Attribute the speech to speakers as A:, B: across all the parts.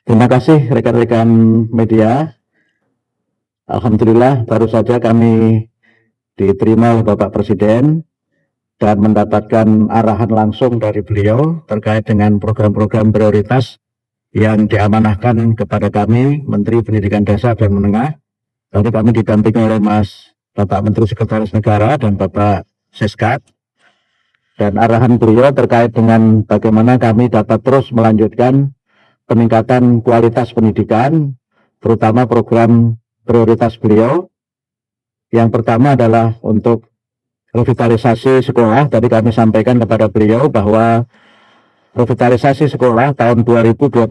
A: Terima kasih rekan-rekan media. Alhamdulillah baru saja kami diterima oleh Bapak Presiden dan mendapatkan arahan langsung dari beliau terkait dengan program-program prioritas yang diamanahkan kepada kami, Menteri Pendidikan Dasar dan Menengah. Tadi kami didampingi oleh Bapak Menteri Sekretaris Negara dan Bapak Seskat. Dan arahan beliau terkait dengan bagaimana kami dapat terus melanjutkan peningkatan kualitas pendidikan, terutama program prioritas beliau. Yang pertama adalah untuk revitalisasi sekolah. Tadi kami sampaikan kepada beliau bahwa revitalisasi sekolah tahun 2025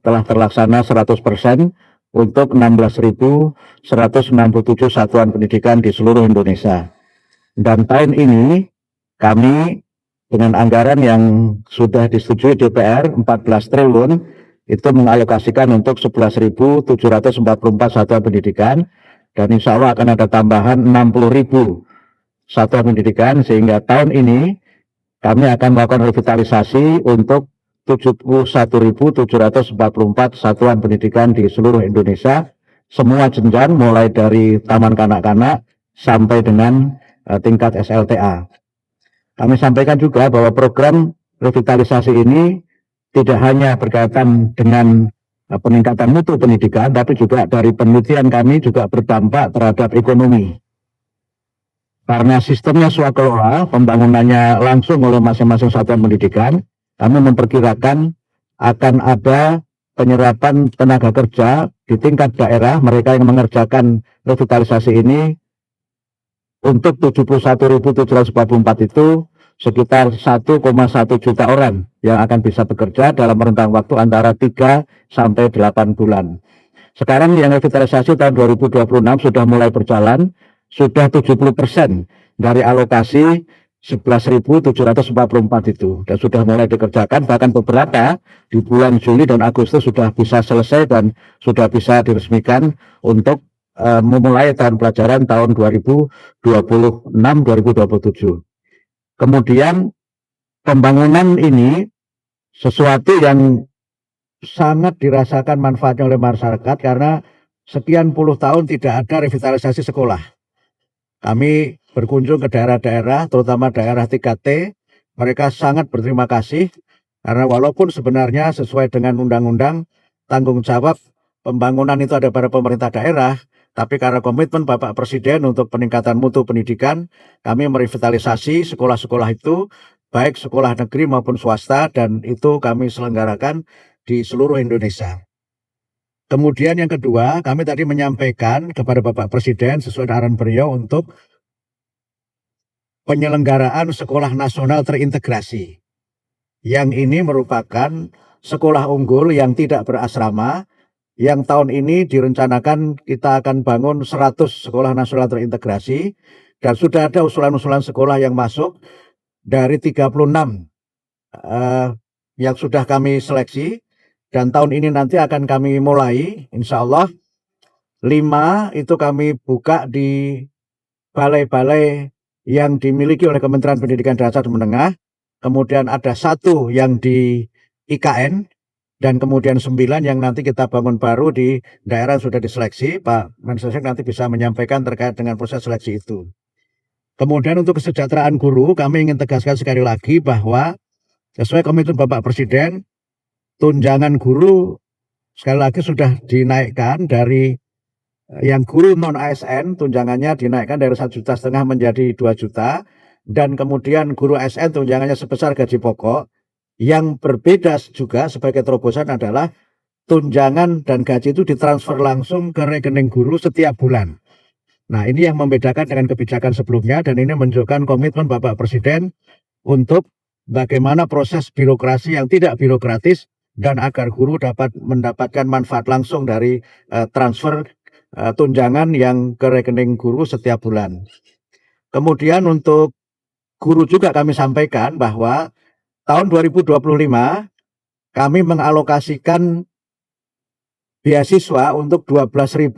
A: telah terlaksana 100% untuk 16.167 satuan pendidikan di seluruh Indonesia. Dan tahun ini kami dengan anggaran yang sudah disetujui DPR 14 triliun itu mengalokasikan untuk 11.744 satuan pendidikan, dan insya Allah akan ada tambahan 60.000 satuan pendidikan, sehingga tahun ini kami akan melakukan revitalisasi untuk 71.744 satuan pendidikan di seluruh Indonesia, semua jenjang mulai dari taman kanak-kanak sampai dengan tingkat SLTA. Kami sampaikan juga bahwa program revitalisasi ini tidak hanya berkaitan dengan peningkatan mutu pendidikan, tapi juga dari penelitian kami juga berdampak terhadap ekonomi. Karena sistemnya swakelola, pembangunannya langsung oleh masing-masing satuan pendidikan, kami memperkirakan akan ada penyerapan tenaga kerja di tingkat daerah, mereka yang mengerjakan revitalisasi ini untuk 71.744 itu sekitar 1,1 juta orang yang akan bisa bekerja dalam rentang waktu antara 3 sampai 8 bulan. Sekarang yang revitalisasi tahun 2026 sudah mulai berjalan, sudah 70% dari alokasi 11.744 itu dan sudah mulai dikerjakan, bahkan beberapa di bulan Juli dan Agustus sudah bisa selesai dan sudah bisa diresmikan untuk memulai tahun pelajaran tahun 2026-2027. Kemudian pembangunan ini sesuatu yang sangat dirasakan manfaatnya oleh masyarakat karena sekian puluh tahun tidak ada revitalisasi sekolah. Kami berkunjung ke daerah-daerah, terutama daerah 3T, mereka sangat berterima kasih karena walaupun sebenarnya sesuai dengan undang-undang tanggung jawab pembangunan itu ada pada pemerintah daerah, tapi karena komitmen Bapak Presiden untuk peningkatan mutu pendidikan, kami merevitalisasi sekolah-sekolah itu, baik sekolah negeri maupun swasta, dan itu kami selenggarakan di seluruh Indonesia. Kemudian yang kedua, kami tadi menyampaikan kepada Bapak Presiden sesuai arahan beliau untuk penyelenggaraan sekolah nasional terintegrasi. Yang ini merupakan sekolah unggul yang tidak berasrama, yang tahun ini direncanakan kita akan bangun 100 sekolah nasional terintegrasi, dan sudah ada usulan-usulan sekolah yang masuk dari 36 yang sudah kami seleksi, dan tahun ini nanti akan kami mulai, insya Allah 5 itu kami buka di balai-balai yang dimiliki oleh Kementerian Pendidikan Dasar dan Menengah, kemudian ada 1 yang di IKN, dan kemudian 9 yang nanti kita bangun baru di daerah yang sudah diseleksi. Pak Mensesnek nanti bisa menyampaikan terkait dengan proses seleksi itu. Kemudian untuk kesejahteraan guru, kami ingin tegaskan sekali lagi bahwa sesuai komitmen Bapak Presiden, tunjangan guru sekali lagi sudah dinaikkan dari yang guru non ASN, tunjangannya dinaikkan dari 1,5 juta menjadi 2 juta, dan kemudian guru ASN tunjangannya sebesar gaji pokok. Yang berbeda juga sebagai terobosan adalah tunjangan dan gaji itu ditransfer langsung ke rekening guru setiap bulan. Nah, ini yang membedakan dengan kebijakan sebelumnya, dan ini menunjukkan komitmen Bapak Presiden untuk bagaimana proses birokrasi yang tidak birokratis dan agar guru dapat mendapatkan manfaat langsung dari transfer tunjangan yang ke rekening guru setiap bulan. Kemudian untuk guru juga kami sampaikan bahwa tahun 2025 kami mengalokasikan beasiswa untuk 12.500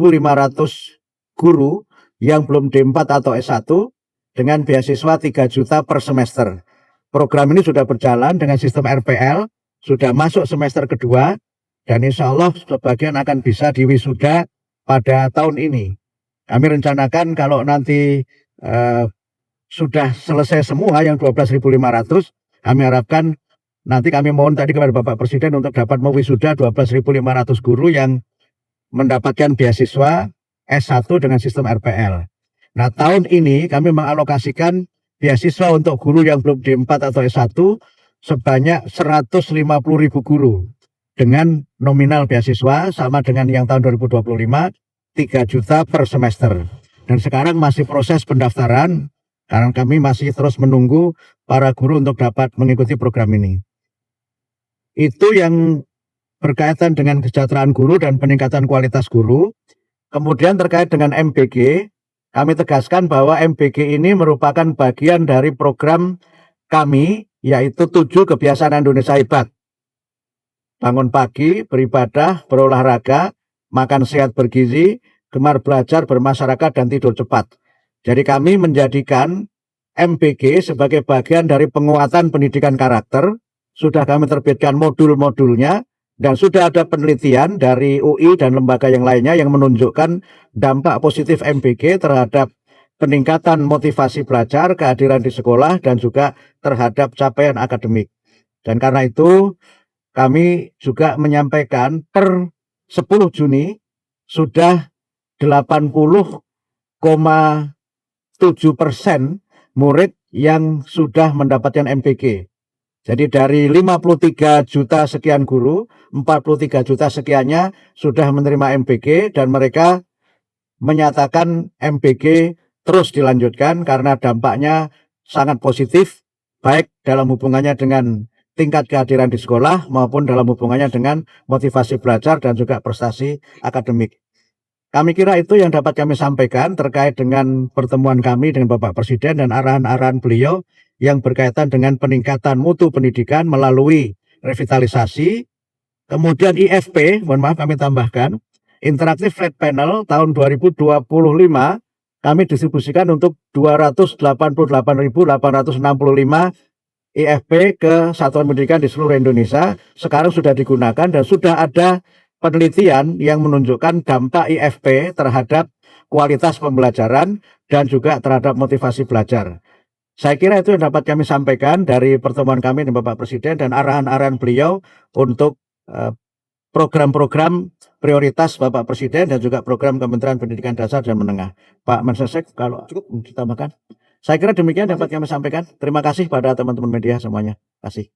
A: guru yang belum D4 atau S1 dengan beasiswa 3 juta per semester. Program ini sudah berjalan dengan sistem RPL, sudah masuk semester kedua, dan insya Allah sebagian akan bisa diwisuda pada tahun ini. Kami rencanakan kalau nanti sudah selesai semua yang 12.500, kami harapkan nanti kami mohon tadi kepada Bapak Presiden untuk dapat mewisuda 12.500 guru yang mendapatkan beasiswa S1 dengan sistem RPL. Nah, tahun ini kami mengalokasikan beasiswa untuk guru yang belum D4 atau S1 sebanyak 150.000 guru dengan nominal beasiswa sama dengan yang tahun 2025, 3 juta per semester. Dan sekarang masih proses pendaftaran karena kami masih terus menunggu para guru untuk dapat mengikuti program ini. Itu yang berkaitan dengan kesejahteraan guru dan peningkatan kualitas guru. Kemudian terkait dengan MBG, kami tegaskan bahwa MBG ini merupakan bagian dari program kami, yaitu 7 kebiasaan Indonesia Hebat. Bangun pagi, beribadah, berolahraga, makan sehat bergizi, gemar belajar, bermasyarakat, dan tidur cepat. Jadi kami menjadikan MBG sebagai bagian dari penguatan pendidikan karakter. Sudah kami terbitkan modul-modulnya, dan sudah ada penelitian dari UI dan lembaga yang lainnya yang menunjukkan dampak positif MBG terhadap peningkatan motivasi belajar, kehadiran di sekolah, dan juga terhadap capaian akademik. Dan karena itu kami juga menyampaikan per 10 Juni sudah 80,7% murid yang sudah mendapatkan MBG. Jadi dari 53 juta sekian guru, 43 juta sekiannya sudah menerima MBG dan mereka menyatakan MBG terus dilanjutkan karena dampaknya sangat positif, baik dalam hubungannya dengan tingkat kehadiran di sekolah maupun dalam hubungannya dengan motivasi belajar dan juga prestasi akademik. Kami kira itu yang dapat kami sampaikan terkait dengan pertemuan kami dengan Bapak Presiden dan arahan-arahan beliau yang berkaitan dengan peningkatan mutu pendidikan melalui revitalisasi. Kemudian IFP, mohon maaf kami tambahkan, Interactive Flat Panel tahun 2025 kami distribusikan untuk 288.865 IFP ke satuan pendidikan di seluruh Indonesia. Sekarang sudah digunakan dan sudah ada penelitian yang menunjukkan dampak IFP terhadap kualitas pembelajaran dan juga terhadap motivasi belajar. Saya kira itu yang dapat kami sampaikan dari pertemuan kami dengan Bapak Presiden dan arahan-arahan beliau untuk program-program prioritas Bapak Presiden dan juga program Kementerian Pendidikan Dasar dan Menengah. Pak Mensesnek, kalau cukup ditambahkan. Saya kira demikian dapat kami sampaikan. Terima kasih pada teman-teman media semuanya. Terima kasih.